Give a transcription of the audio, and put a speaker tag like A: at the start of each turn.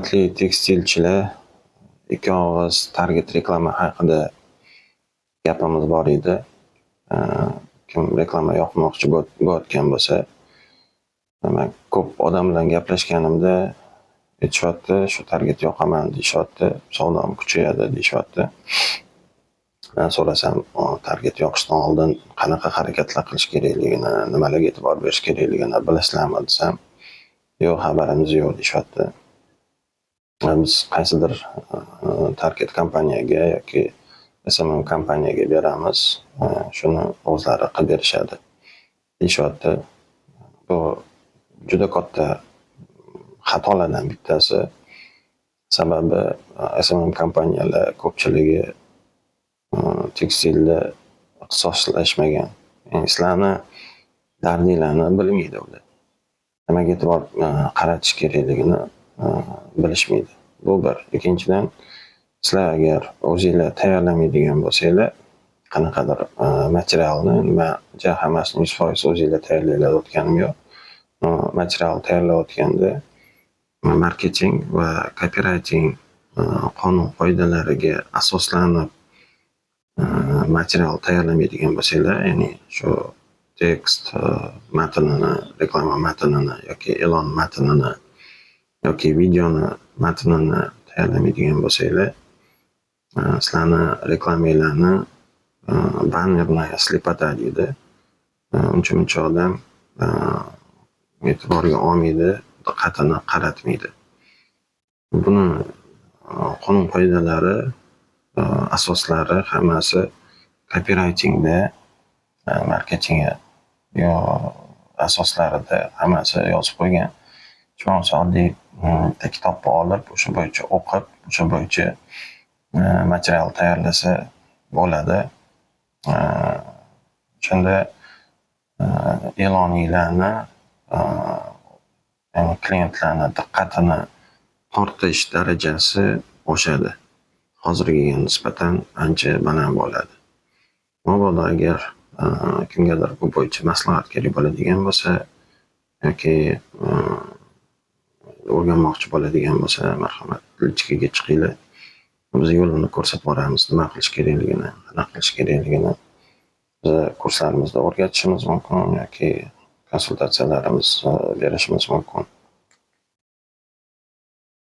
A: Hurmatli tekstilchilar, ikki og'iz target reklama haqida gapimiz bor edi. Kim reklama yoqmoqchi bo'layotgan bo'lsa, demak, ko'p odam bilan gaplashganimda aytishyapti, shu target yoqaman deyishyapti, savdom kuchayadi deyishyapti. Men so'rasam, target yoqishdan oldin qanaqa harakatlar qilish kerakligini, nimalarga e'tibor berish kerakligini bilasizlarmi desam, yo'q, xabarimiz yo'q deyishyapti. Biz qaysidir target kompaniyaga yoki SMM kompaniyaga beramiz, shuni o'zlari qilib berishadi deyishyapti. Bu juda katta xatolardan bittasi. Sababi SMM kompaniyalar ko'pchiligi tekstilda ixtisoslashmagan. Sizlarni dardinglarni bilmaydi ular. Nimaga e'tibor qaratish kerakligini bilishmaydi. Bu bir. Ikkinchidan, sizlar agar o'zinglar tayyorlamaydigan bo'lsanglar, qanaqadir materialni, men hammasini 100% o'zinglar tayyorlayotganim yo'q. Material tayyorlayotganda marketing va copywriting qonun qoidalariga asoslanib material tayyorlamaydigan bo'lsanglar, ya'ni shu tekst matnini, reklama matnini yoki e'lon matnini yoki videoni matnini tayyorlamaydigan bo'lsanglar, sizlarni reklamanglarni bannerni slipatadi. Uncha odam e'tiborga olmaydi, diqqatini qaratmaydi. Buni qonun qoidalari, asoslari hammasi copywritingda, marketingga asoslarida hammasi yozib qo'ygan. Chunki oddiy kitobni olib, o'sha bo'yicha o'qib, o'sha bo'yicha material tayyorlasa bo'ladi. Shunda e'loninglarni, klientlarni diqqatini tortish darajasi oshadi. Hozirgiga nisbatan ancha baland bo'ladi. Mabodo agar kimgadir bu bo'yicha maslahat kerak bo'ladigan bo'lsa yoki o'rganmoqchi bo'ladigan bo'lsa, marhamat, lichkaga chiqinglar. Biz yo'lini ko'rsatib boramiz, nima qilish kerakligini, qanaqa qilish kerakligini biz kurslarimizda o'rgatishimiz mumkin yoki konsultatsiyalarimiz berishimiz mumkin.